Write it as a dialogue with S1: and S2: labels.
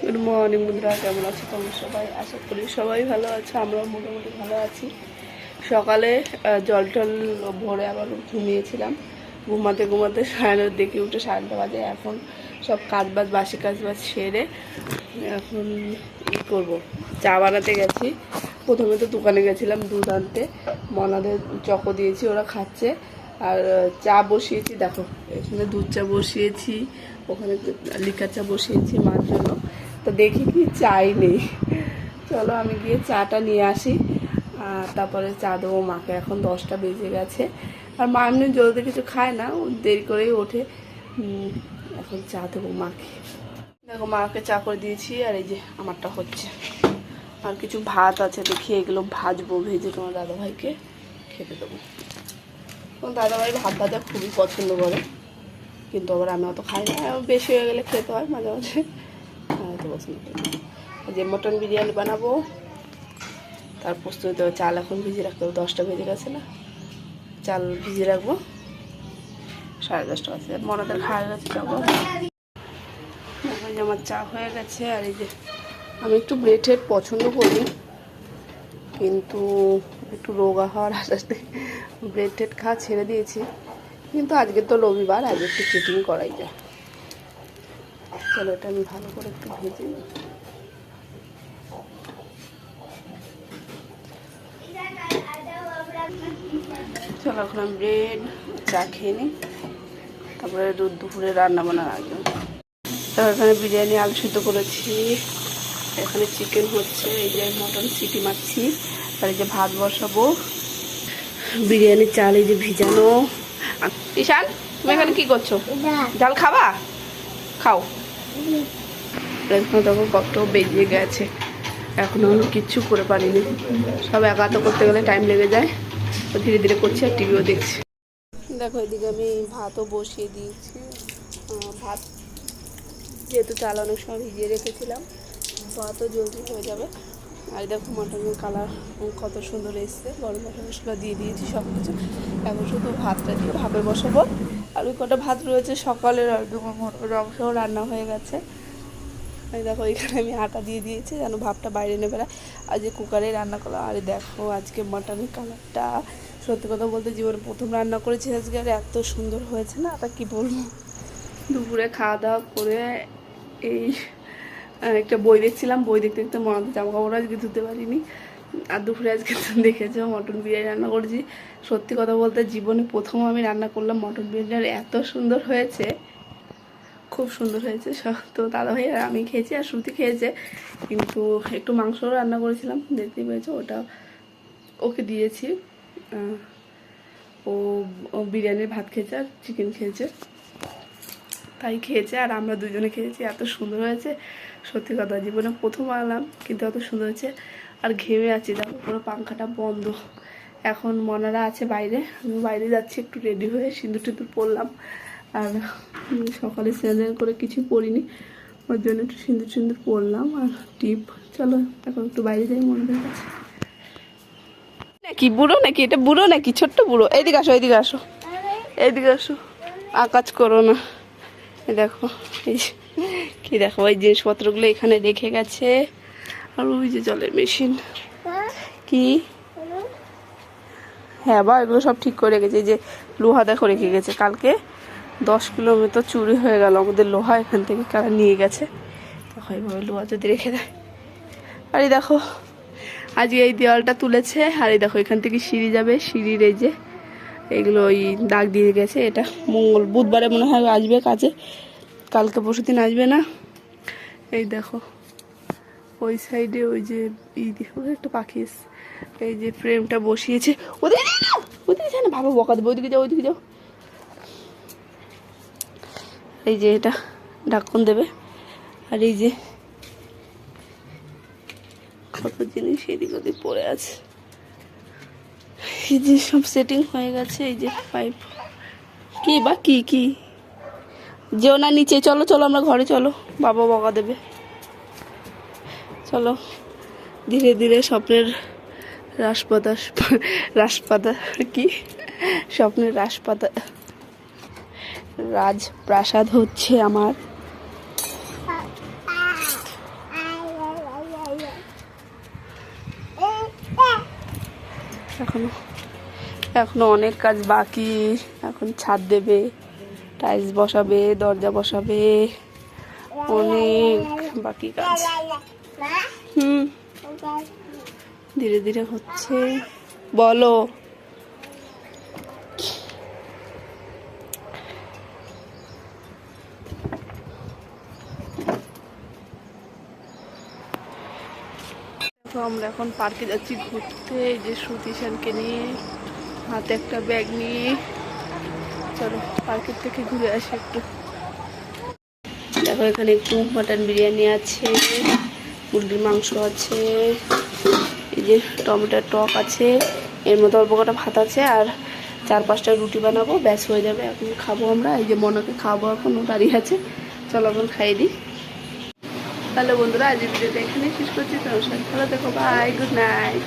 S1: Good morning বন্ধুরা, কেমন আছো তোমরা সবাই? আশা করি সবাই ভালো আছো, আমরাও মোটামুটি ভালো আছি। সকালে জল টল ভরে আবার ঘুমিয়েছিলাম। ঘুমাতে ঘুমাতে দেখে উঠে 9:30 বাজে। এখন সব কাজবাজ বাসি কাজবাজ সেরে এখন ই করবো, চা বানাতে গেছি। প্রথমে তো দোকানে গেছিলাম দুধ আনতে, মনাদের চকো দিয়েছি, ওরা খাচ্ছে। আর চা বসিয়েছি, দেখো এখানে দুধ চা বসিয়েছি, ওখানে লিকার চা বসিয়েছি মার জন্য। তো দেখি কি চাই নেই, চলো আমি গিয়ে চাটা নিয়ে আসি, তারপরে চা দেবো মাকে। এখন 10টা বেজে গেছে, আর মা এমনি জলদি কিছু খায় না, দেরি করেই ওঠে। এখন চা দেবো মাকে। দেখো মাকে চা করে দিয়েছি, আর এই যে আমারটা হচ্ছে। আর কিছু ভাত আছে, দেখি এগুলো ভাজবো, ভেজে তোমার দাদাভাইকে খেতে দেবো। তোমার দাদাভাই ভাত ভাজা খুবই পছন্দ করে, কিন্তু আবার আমি অত খাই না, বেশি হয়ে গেলে খেতে হয় মাঝে মাঝে, অত পছন্দ করি। যে মটন বিরিয়ানি বানাবো, তার প্রস্তুতি চাল এখন ভিজিয়ে রাখতে হবে। 10টা বেজে গেছে না, চাল ভিজিয়ে রাখবো। 10:30 বাজে, মনাদের খাওয়া গেছে তখন। আমার চা হয়ে গেছে। আর এই যে আমি একটু ব্রেড পছন্দ করি, কিন্তু একটু রোগা হওয়ার আসাতে ব্রেড খাওয়া ছেড়ে দিয়েছি। কিন্তু আজকে তো রবিবার, আজকে একটু চিটিং করাই যায়। চলো এটা আমি ভালো করে একটু ভেজে নিই। চলো এখন আমি ব্রেড চা খেয়ে নিই, তারপরে দুপুরে রান্না বান্নার আগে। এখানে বিরিয়ানি আলু সিদ্ধ করেছি, এখানে চিকেন হচ্ছে, এই যে মটন সিটি মারছি, আর এই যে ভাত বসাবো। বিরিয়ানির চাল এই যে ভিজানো। ঈশান, তুমি এখানে কি করছো? ডাল খাবা? খাও। দেখো কত বেজে গেছে, এখনো আমি কিচ্ছু করে পারিনি। সব একাতো করতে গেলে টাইম লেগে যায়, তো ধীরে ধীরে করছি আর টিভিও দেখছি। দেখো এদিকে আমি ভাতও বসিয়ে দিয়েছি। ভাত যেহেতু চাল অনেক সময় ভিজিয়ে রেখেছিলাম, ভাতও জলদি হয়ে যাবে। আর দেখো মটনের কালার কত সুন্দর এসছে, গরম মশলা দিয়ে দিয়েছি সব কিছু। এখন শুধু ভাতটা দিয়ে ভাপে বসাবো। আর ওই কটা ভাত রয়েছে সকালের, আর অংশও রান্না হয়ে গেছে। এই দেখো এখানে আমি আটা দিয়ে দিয়েছি যেন ভাপটা বাইরে নেবে না, আর যে কুকারে রান্না করলাম। আর দেখো আজকে মটনের কালারটা, সত্যি কথা বলতে জীবনে প্রথম রান্না করেছি আজকে, আর এত সুন্দর হয়েছে না, তা কি বলবো। দুপুরে খাওয়া দাওয়া করে এই একটা বই দেখছিলাম, বই দেখতে দেখতে মনে জামা কাপড় আজকে ধুতে পারিনি। আর দুপুরে আজকে দেখেছো মটন বিরিয়ানি রান্না করেছি। সত্যি কথা বলতে জীবনে প্রথম আমি রান্না করলাম মটন বিরিয়ানি, এত সুন্দর হয়েছে, খুব সুন্দর হয়েছে। তো দাদাভাই আর আমি খেয়েছি, আর শ্রুতি খেয়েছে। কিন্তু একটু মাংসও রান্না করেছিলাম, দেখতেই পেয়েছো, ওটা ওকে দিয়েছি। ও বিরিয়ানির ভাত খেয়েছে আর চিকেন খেয়েছে, তাই খেয়েছে। আর আমরা দুজনে খেয়েছি, এত সুন্দর হয়েছে। সত্যি কথা জীবনে প্রথম আনলাম, কিন্তু এত সুন্দর হয়েছে। আর ঘেমে আছি, দেখো পুরো পাংখাটা বন্ধ। এখন মনারা আছে বাইরে, আমি বাইরে যাচ্ছি একটু রেডি হয়ে, সিঁদুর টিঁদুর পরলাম। আর সকালে স্নান করে কিছু পরিনি, ওর জন্য একটু সিঁদুর পরলাম আর টিপ। চলো এখন একটু বাইরে যাই মনাদের কাছে। নাকি বুড়ো নাকি, এটা বুড়ো নাকি ছোট্ট বুড়ো? এইদিকে আসো, এইদিকে আসো, এইদিকে আসো, আকাজ করো না। দেখো এই কি, দেখো ওই জিনিসপত্রগুলো এখানে রেখে গেছে। আর ওই যে জলের মেশিন, কি হ্যাঁ বা এগুলো সব ঠিক করে রেখেছে। এই যে লোহা দেখো রেখে গেছে, কালকে 10 কিলোমিটার চুরি হয়ে গেল আমাদের লোহা, এখান থেকে কারা নিয়ে গেছে। দেখো এইভাবে লোহা যদি রেখে দেয়। আর এই দেখো আজকে এই দেওয়ালটা তুলেছে, আর এই দেখো এখান থেকে সিঁড়ি যাবে, সিঁড়ির এই যে এগুলো ওই দাগ দিয়ে গেছে। এটা বুধবারে মনে হয় আসবে কাজে, কালকে পরশুদিন আসবে না। এই দেখো ওই সাইডে ওই যে একটা পাখি, এই যে ফ্রেমটা বসিয়েছে। ওদিকে যায় না, ভালো বকা দেবে, ওইদিকে যাও, ওইদিকে যাও। এই যে এটা ঢাকন দেবে। আর এই যে কত জিনিস এদিক ওদিক পড়ে আছে, এই যে সব সেটিং হয়ে গেছে। এই যে পাইপ, কি বা কি যেও না নিচে, চলো চলো আমরা ঘরে চলো, বাবা বকা দেবে। চলো ধীরে ধীরে স্বপ্নের রাজপাতা কি স্বপ্নের রাজপ্রাসাদ হচ্ছে আমার। এখনো এখনো অনেক কাজ বাকি। এখন ছাদ দেবে, টাইলস বসাবে, দরজা বসাবে, অনেক বাকি কাজ। ধীরে ধীরে হচ্ছে। বলো। আমরা এখন পার্কে যাচ্ছি ঘুরতে, এই যে শ্রুতিশানকে নিয়ে, হাতে একটা ব্যাগ নিয়ে। চলো পার্কের থেকে ঘুরে আসি একটু। দেখো এখানে একটু মাটন বিরিয়ানি আছে, মুরগির মাংস আছে, এই যে টমেটোর টক আছে, এর মধ্যে অল্প কটা ভাত আছে, আর 4-5টা রুটি বানাবো, ব্যাস হয়ে যাবে। এখন খাবো আমরা, এই যে মনাকে খাবো, এখন ও দাঁড়িয়ে আছে। চলো এখন খাইয়ে দিই। হ্যালো বন্ধুরা, আজ ভিডিওটা এখানে শেষ করছি। তোমার সাথে ভালো দেখো, বাই, গুড নাইট।